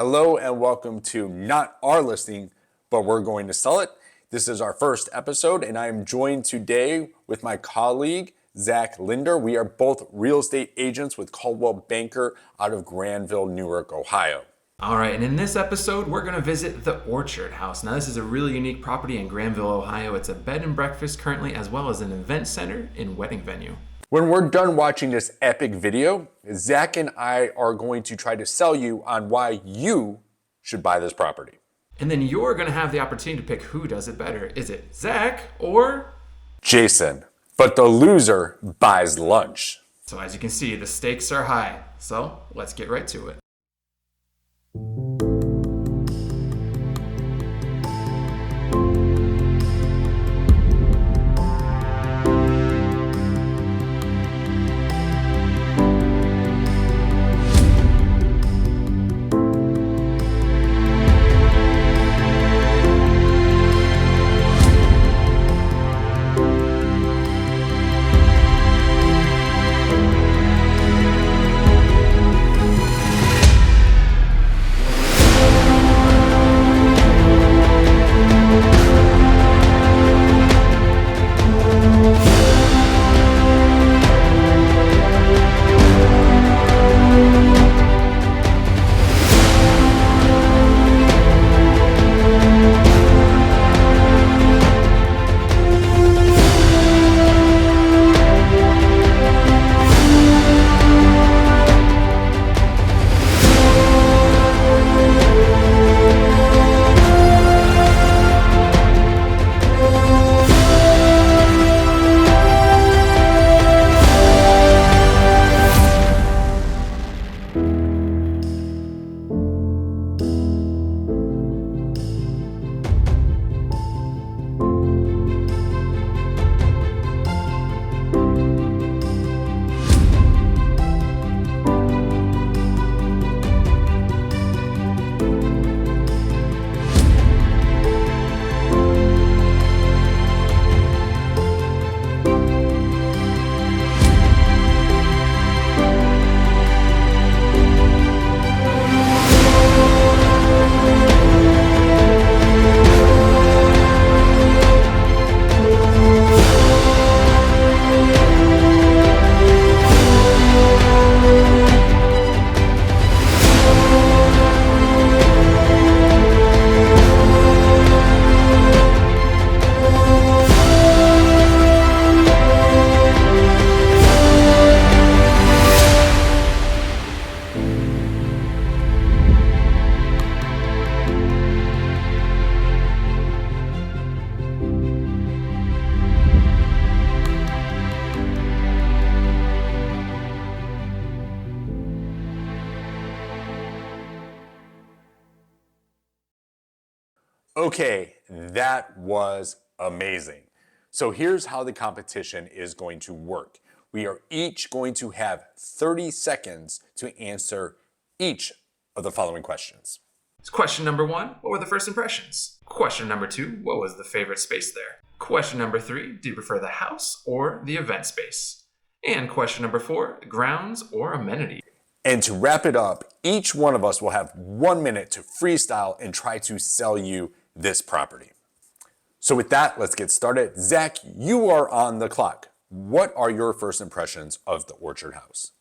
Hello and welcome to not our listing, but we're going to sell it. This is our first episode and I am joined today with my colleague, Zack. We are both real estate agents with Coldwell Banker out of Granville, Newark, Ohio. All right, and in this episode, we're going to visit the Orchard House. Now, this is a really unique property in Granville, Ohio. It's a bed and breakfast currently, as well as an event center and wedding venue. When we're done watching this epic video, Zack and I are going to try to sell you on why you should buy this property. And then you're going to have the opportunity to pick who does it better. Is it Zack or Jason? But the loser buys lunch. So as you can see, the stakes are high. So let's get right to it. Okay, that was amazing. So here's how the competition is going to work. We are each going to have 30 seconds to answer each of the following questions. Question number 1, what were the first impressions? Question number 2, what was the favorite space there? Question number 3, do you prefer the house or the event space? And question number 4, grounds or amenity? And to wrap it up, each one of us will have 1 minute to freestyle and try to sell you this property. So with that, let's get started. Zack, you are on the clock. What are your first impressions of the Orchard House?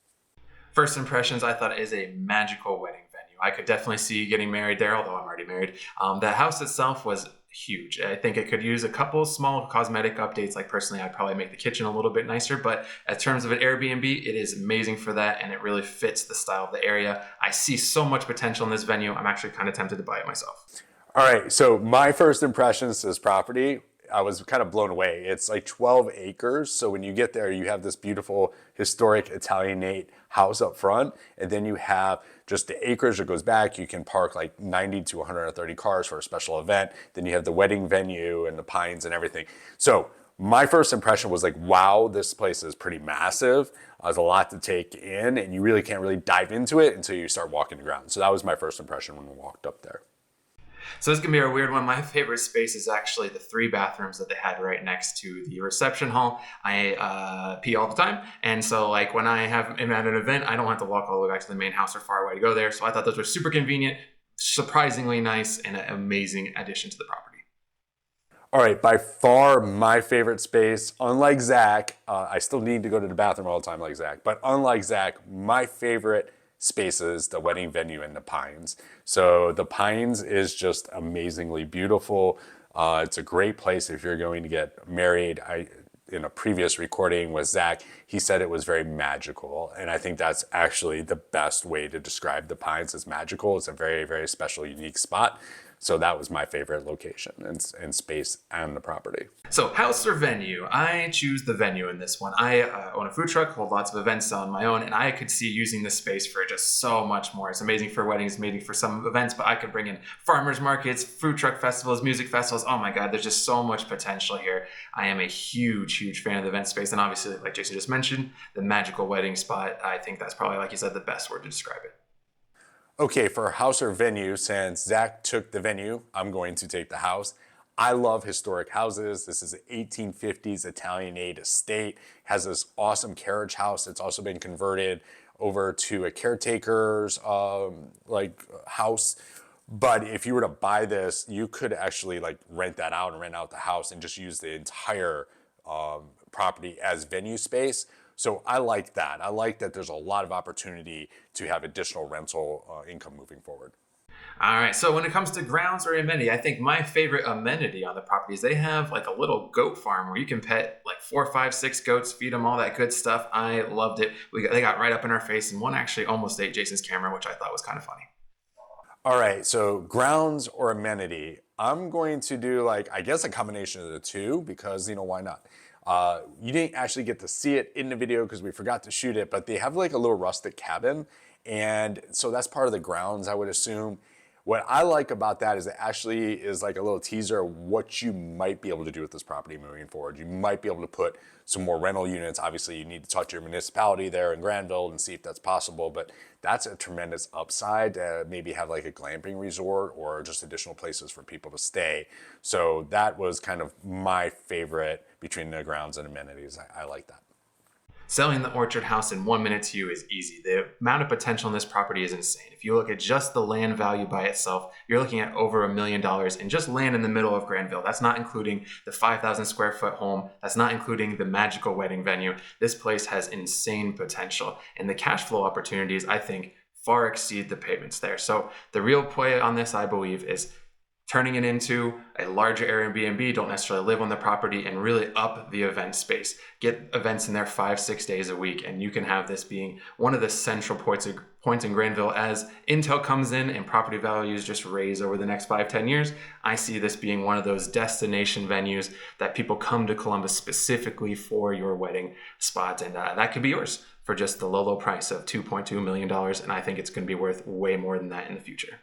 First impressions, I thought it is a magical wedding venue. I could definitely see you getting married there, although I'm already married. The house itself was huge. I think it could use a couple small cosmetic updates. Like personally, I'd probably make the kitchen a little bit nicer, but in terms of an Airbnb, it is amazing for that. And it really fits the style of the area. I see so much potential in this venue. I'm actually kind of tempted to buy it myself. All right, so my first impressions to this property, I was kind of blown away. It's like 12 acres. So when you get there, you have this beautiful historic Italianate house up front. And then you have just the acreage that goes back. You can park like 90 to 130 cars for a special event. Then you have the wedding venue and the pines and everything. So my first impression was like, wow, this place is pretty massive. There's a lot to take in and you really can't really dive into it until you start walking the ground. So that was my first impression when we walked up there. So this can be a weird one. My favorite space is actually the 3 bathrooms that they had right next to the reception hall. I pee all the time. And so like when I'm at an event, I don't have to walk all the way back to the main house or far away to go there. So I thought those were super convenient, surprisingly nice and an amazing addition to the property. All right, by far my favorite space, unlike Zach, I still need to go to the bathroom all the time like Zach, but unlike Zach, my favorite space is the wedding venue in the Pines. So the Pines is just amazingly beautiful. It's a great place if you're going to get married. In a previous recording with Zach, he said it was very magical. And I think that's actually the best way to describe the Pines is magical. It's a very, very special, unique spot. So that was my favorite location and space and the property. So house or venue? I choose the venue in this one. I own a food truck, hold lots of events on my own, and I could see using this space for just so much more. It's amazing for weddings, maybe for some events, but I could bring in farmers markets, food truck festivals, music festivals. Oh my God, there's just so much potential here. I am a huge, huge fan of the event space. And obviously, like Jason just mentioned, the magical wedding spot. I think that's probably, like you said, the best word to describe it. Okay, for house or venue, since Zach took the venue, I'm going to take the house. I love historic houses. This is an 1850s Italianate estate. Has this awesome carriage house. It's also been converted over to a caretaker's house. But if you were to buy this, you could actually like rent that out and rent out the house and just use the entire property as venue space. So I like that. I like that there's a lot of opportunity to have additional rental income moving forward. All right, so when it comes to grounds or amenity, I think my favorite amenity on the property is they have like a little goat farm where you can pet like 4, 5, 6 goats, feed them all that good stuff. I loved it. They got right up in our face, and one actually almost ate Jason's camera, which I thought was kind of funny. All right, so grounds or amenity. I'm going to do I guess a combination of the two because, why not? You didn't actually get to see it in the video because we forgot to shoot it, but they have like a little rustic cabin. And so that's part of the grounds, I would assume. What I like about that is it actually is like a little teaser of what you might be able to do with this property moving forward. You might be able to put some more rental units. Obviously, you need to talk to your municipality there in Granville and see if that's possible, but that's a tremendous upside to maybe have like a glamping resort or just additional places for people to stay. So that was kind of my favorite between the grounds and amenities. I like that. Selling the orchard house in 1 minute to you is easy. The amount of potential in this property is insane. If you look at just the land value by itself, you're looking at over $1 million in just land in the middle of Granville. That's not including the 5,000 square foot home. That's not including the magical wedding venue. This place has insane potential. And the cash flow opportunities, I think, far exceed the payments there. So the real play on this, I believe, is turning it into a larger Airbnb. Don't necessarily live on the property and really up the event space. Get events in there 5, 6 days a week, and you can have this being one of the central points in Granville as Intel comes in and property values just raise over the next 5, 10 years. I see this being one of those destination venues that people come to Columbus specifically for your wedding spot, and that could be yours for just the low price of $2.2 million, and I think it's going to be worth way more than that in the future.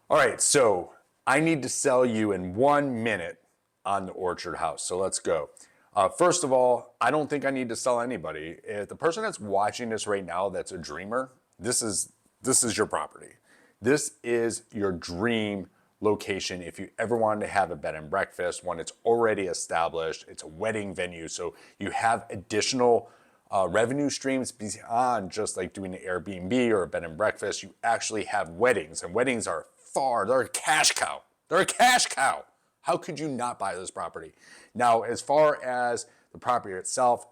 All right, so I need to sell you in 1 minute on the orchard house. So let's go. First of all, I don't think I need to sell anybody. If the person that's watching this right now that's a dreamer, this is your property. This is your dream location if you ever wanted to have a bed and breakfast, one that's already established. It's a wedding venue, so you have additional revenue streams beyond just like doing an Airbnb or a bed and breakfast. You actually have weddings, and weddings are they're a cash cow. They're a cash cow. How could you not buy this property? Now, as far as the property itself,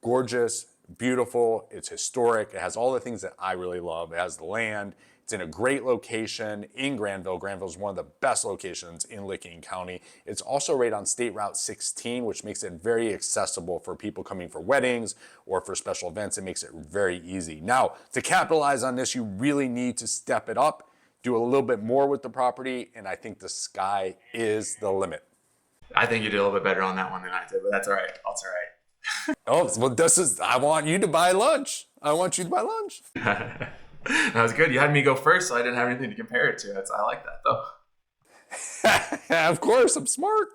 gorgeous, beautiful, it's historic. It has all the things that I really love. It has the land. It's in a great location in Granville. Granville is one of the best locations in Licking County. It's also right on State Route 16, which makes it very accessible for people coming for weddings or for special events. It makes it very easy. Now, to capitalize on this, you really need to step it up, do a little bit more with the property, and I think the sky is the limit. I think you did a little bit better on that one than I did, but that's all right. That's all right. Oh, well, I want you to buy lunch. I want you to buy lunch. That was good. You had me go first, so I didn't have anything to compare it to. I like that, though. Of course, I'm smart.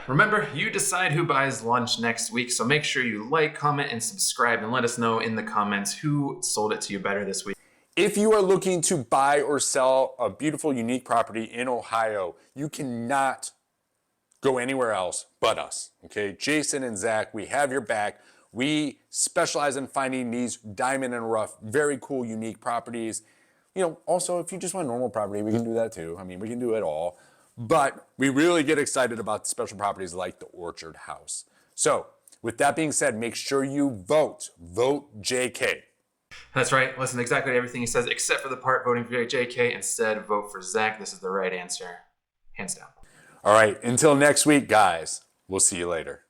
Remember, you decide who buys lunch next week, so make sure you like, comment, and subscribe, and let us know in the comments who sold it to you better this week. If you are looking to buy or sell a beautiful, unique property in Ohio, you cannot go anywhere else but us, okay? Jason and Zach, we have your back. We specialize in finding these diamond and rough, very cool, unique properties. Also, if you just want normal property, we can do that too. I mean, we can do it all. But we really get excited about special properties like the Orchard House. So, with that being said, make sure you vote. Vote JK. That's right. Listen, exactly everything he says, except for the part voting for JK. Instead, vote for Zack. This is the right answer. Hands down. All right, until next week, guys. We'll see you later.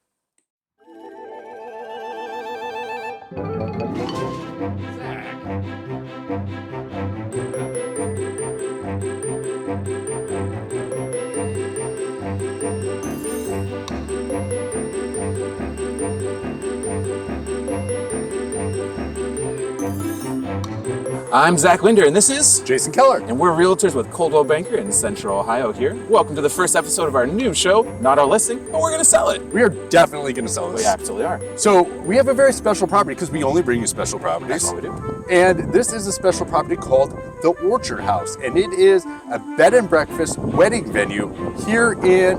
I'm Zach Linder, and this is Jason Keller. and we're realtors with Coldwell Banker in Central Ohio here. Welcome to the first episode of our new show, not our listing, but we're going to sell it. We are definitely going to sell this. We absolutely are. So we have a very special property because we only bring you special properties. That's what we do. And this is a special property called the Orchard House. And it is a bed and breakfast wedding venue here in...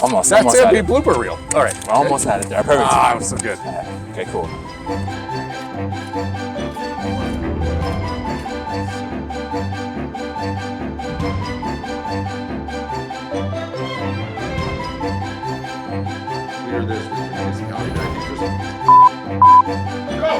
Almost. That's almost it, had be it. blooper reel. All right. Almost had it there. Perfect. Ah, it was so good. Okay, cool. We are this with your municipality directors. Go!